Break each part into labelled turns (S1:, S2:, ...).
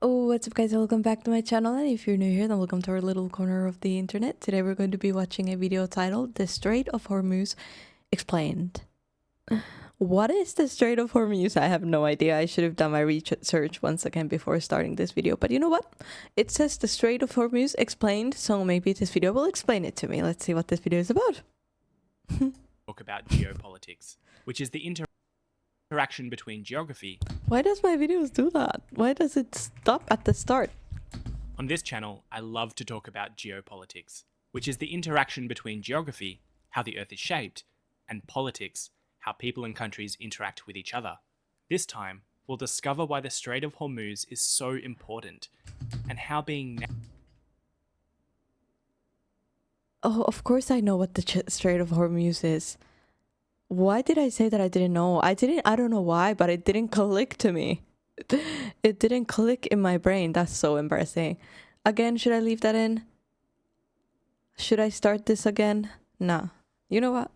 S1: Oh, what's up guys, welcome back to my channel, and if you're new here, then welcome to our little corner of the internet. Today we're going to be watching a video titled The Strait of Hormuz Explained. What is the Strait of Hormuz? I have no idea. I should have done my research once again before starting this video, but you know what? It says The Strait of Hormuz Explained, so maybe this video will explain it to me. Let's see what this video is about.
S2: Talk about geopolitics, which is the interaction between geography.
S1: Why does my videos do that? Why does it stop at the start?
S2: On this channel, I love to talk about geopolitics, which is the interaction between geography, how the earth is shaped, and politics, how people and countries interact with each other. This time, we'll discover why the Strait of Hormuz is so important, and how being
S1: Oh, of course I know what the Strait of Hormuz is. Why did I say that I didn't know? I don't know why, but it didn't click to me. It didn't click in my brain. That's so embarrassing. Again, should I leave that in? Should I start this again? Nah. You know what?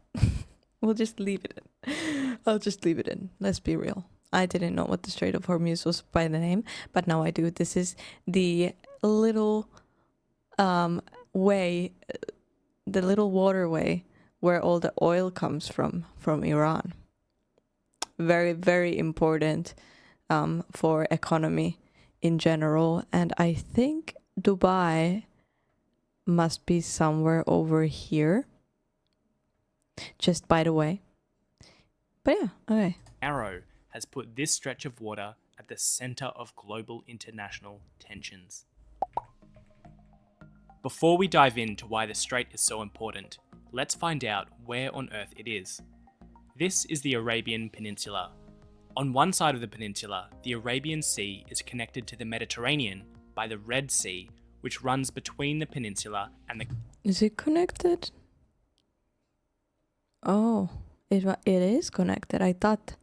S1: We'll just leave it in. I'll just leave it in. Let's be real. I didn't know what the Strait of Hormuz was by the name, but now I do. This is the little way, the little waterway where all the oil comes from Iran. Very, very important for economy in general. And I think Dubai must be somewhere over here. Just by the way. But yeah, okay.
S2: narrow has put this stretch of water at the center of global international tensions. Before we dive into why the strait is so important, let's find out where on earth it is. This is the Arabian Peninsula. On one side of the peninsula, the Arabian Sea is connected to the Mediterranean by the Red Sea, which runs between the peninsula and the...
S1: Is it connected? Oh, it is connected. I thought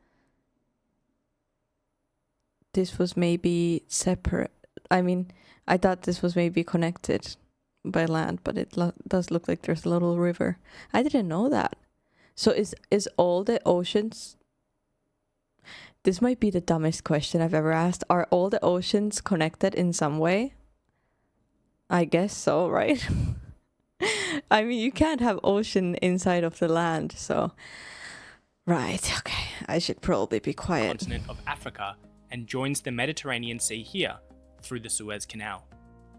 S1: this was maybe separate. I mean, I thought this was maybe connected by land, but it does look like there's a little river. I didn't know that. So is all the oceans... This might be the dumbest question I've ever asked. Are all the oceans connected in some way? I guess so, right? I mean, you can't have ocean inside of the land, so... Right, okay. I should probably be quiet.
S2: Continent of Africa and joins the Mediterranean Sea here through the Suez Canal.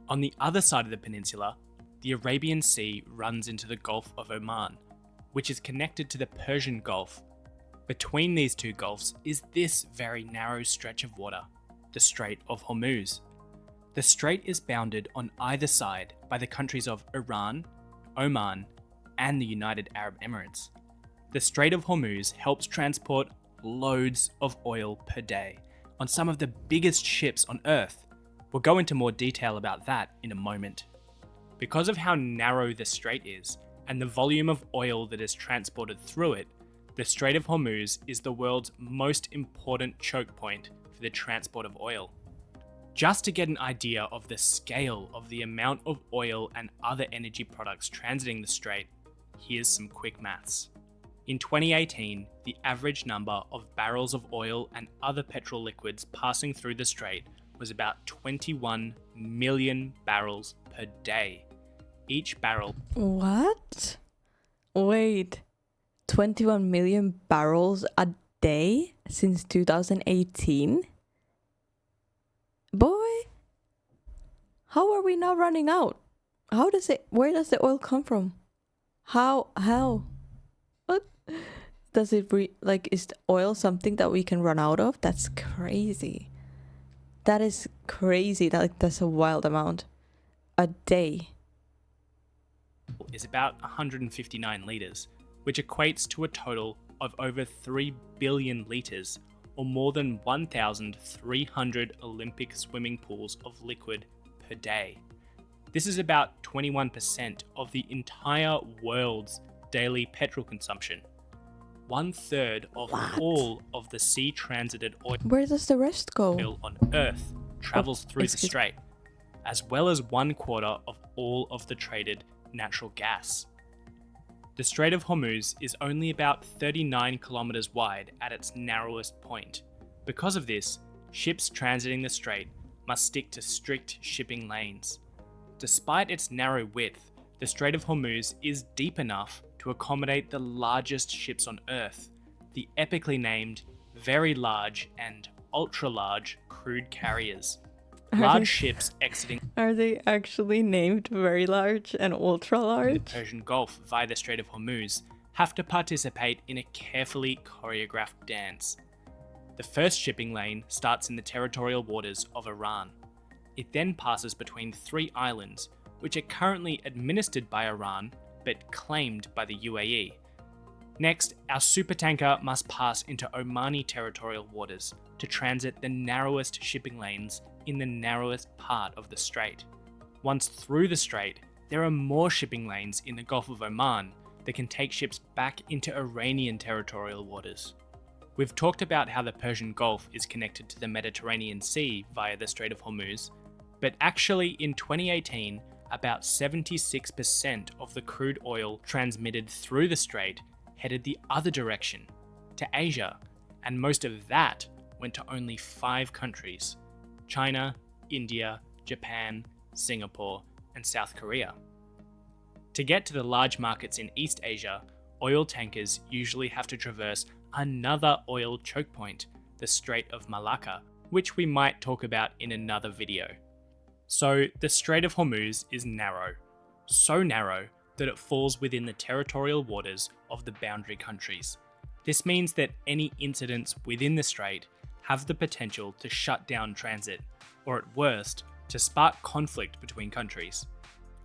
S2: On the other side of the peninsula, the Arabian Sea runs into the Gulf of Oman, which is connected to the Persian Gulf. Between these two gulfs is this very narrow stretch of water, the Strait of Hormuz. The strait is bounded on either side by the countries of Iran, Oman, and the United Arab Emirates. The Strait of Hormuz helps transport loads of oil per day on some of the biggest ships on Earth. We'll go into more detail about that in a moment. Because of how narrow the strait is and the volume of oil that is transported through it, the Strait of Hormuz is the world's most important choke point for the transport of oil. Just to get an idea of the scale of the amount of oil and other energy products transiting the strait, here's some quick maths. In 2018, the average number of barrels of oil and other petrol liquids passing through the strait was about 21 million barrels per day. Each barrel...
S1: What? Wait. 21 million barrels a day since 2018? Boy, how are we now running out? Where does the oil come from? How? What? Does it is the oil something that we can run out of? That's crazy. That is crazy. That's a wild amount. A day.
S2: Is about 159 litres, which equates to a total of over 3 billion litres, or more than 1,300 Olympic swimming pools of liquid per day. This is about 21% of the entire world's daily petrol consumption. 1/3 of all of the sea transited oil...
S1: Where does the rest go?
S2: ...oil on Earth travels through the strait, as well as 1/4 of all of the traded natural gas. The Strait of Hormuz is only about 39 kilometers wide at its narrowest point. Because of this, ships transiting the strait must stick to strict shipping lanes. Despite its narrow width, the Strait of Hormuz is deep enough to accommodate the largest ships on Earth, the epically named Very Large and Ultra Large crude carriers. Large ships exiting
S1: Are they actually named Very Large and Ultra
S2: the
S1: Large?
S2: Persian Gulf via the Strait of Hormuz have to participate in a carefully choreographed dance. The first shipping lane starts in the territorial waters of Iran. It then passes between 3 islands, which are currently administered by Iran but claimed by the UAE. Next, our supertanker must pass into Omani territorial waters to transit the narrowest shipping lanes in the narrowest part of the strait. Once through the strait, there are more shipping lanes in the Gulf of Oman that can take ships back into Iranian territorial waters. We've talked about how the Persian Gulf is connected to the Mediterranean Sea via the Strait of Hormuz, but actually in 2018, about 76% of the crude oil transmitted through the strait headed the other direction, to Asia, and most of that went to only 5 countries: China, India, Japan, Singapore, and South Korea. To get to the large markets in East Asia, oil tankers usually have to traverse another oil choke point, the Strait of Malacca, which we might talk about in another video. So the Strait of Hormuz is narrow, so narrow that it falls within the territorial waters of the boundary countries. This means that any incidents within the strait have the potential to shut down transit, or at worst, to spark conflict between countries.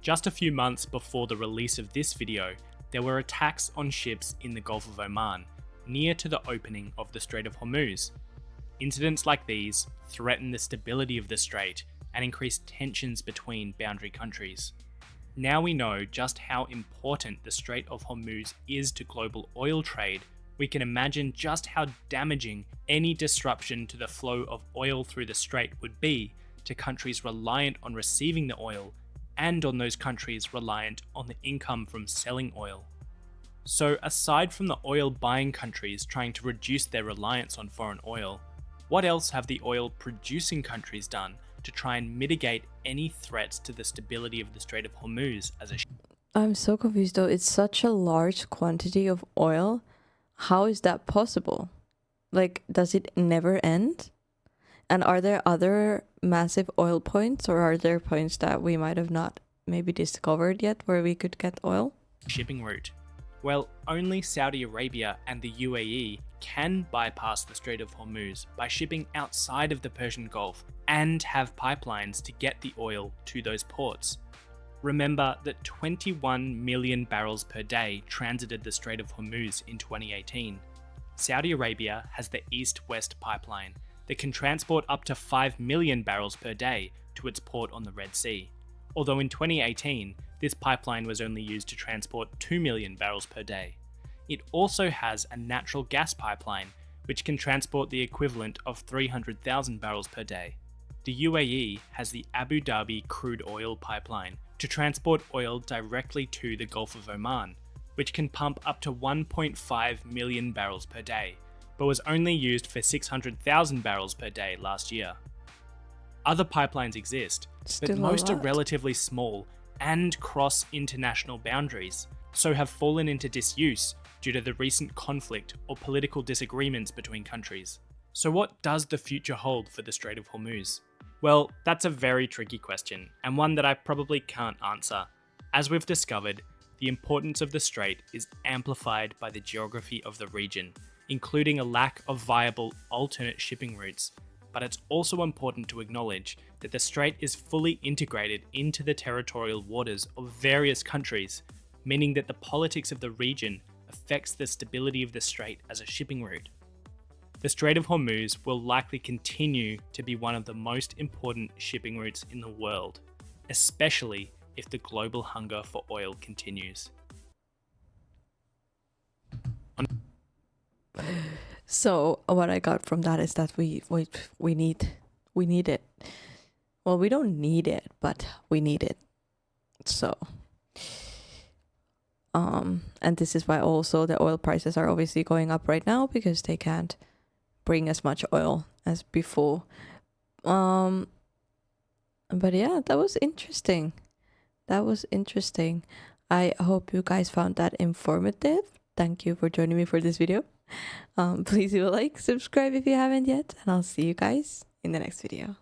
S2: Just a few months before the release of this video, there were attacks on ships in the Gulf of Oman, near to the opening of the Strait of Hormuz. Incidents like these threaten the stability of the strait and increase tensions between boundary countries. Now we know just how important the Strait of Hormuz is to global oil trade, we can imagine just how damaging any disruption to the flow of oil through the strait would be to countries reliant on receiving the oil and on those countries reliant on the income from selling oil. So aside from the oil buying countries trying to reduce their reliance on foreign oil, what else have the oil producing countries done to try and mitigate any threats to the stability of the Strait of Hormuz as a
S1: I'm so confused though. It's such a large quantity of oil. How is that possible? Like, does it never end? And are there other massive oil points, or are there points that we might have not maybe discovered yet where we could get oil?
S2: shipping route? Well, only Saudi Arabia and the UAE can bypass the Strait of Hormuz by shipping outside of the Persian Gulf and have pipelines to get the oil to those ports. Remember that 21 million barrels per day transited the Strait of Hormuz in 2018. Saudi Arabia has the East-West pipeline that can transport up to 5 million barrels per day to its port on the Red Sea. Although in 2018, this pipeline was only used to transport 2 million barrels per day. It also has a natural gas pipeline, which can transport the equivalent of 300,000 barrels per day. The UAE has the Abu Dhabi crude oil pipeline to transport oil directly to the Gulf of Oman, which can pump up to 1.5 million barrels per day, but was only used for 600,000 barrels per day last year. Other pipelines exist, but most are relatively small and cross international boundaries, so have fallen into disuse due to the recent conflict or political disagreements between countries. So what does the future hold for the Strait of Hormuz? Well, that's a very tricky question, and one that I probably can't answer. As we've discovered, the importance of the strait is amplified by the geography of the region, including a lack of viable alternate shipping routes. But it's also important to acknowledge that the strait is fully integrated into the territorial waters of various countries, meaning that the politics of the region affects the stability of the strait as a shipping route. The Strait of Hormuz will likely continue to be one of the most important shipping routes in the world, especially if the global hunger for oil continues.
S1: So what I got from that is that we need it. Well, we don't need it, but we need it. So and this is why also the oil prices are obviously going up right now, because they can't bring as much oil as before. But yeah, that was interesting. That was interesting. I hope you guys found that informative. Thank you for joining me for this video. Please do like, subscribe if you haven't yet, and I'll see you guys in the next video.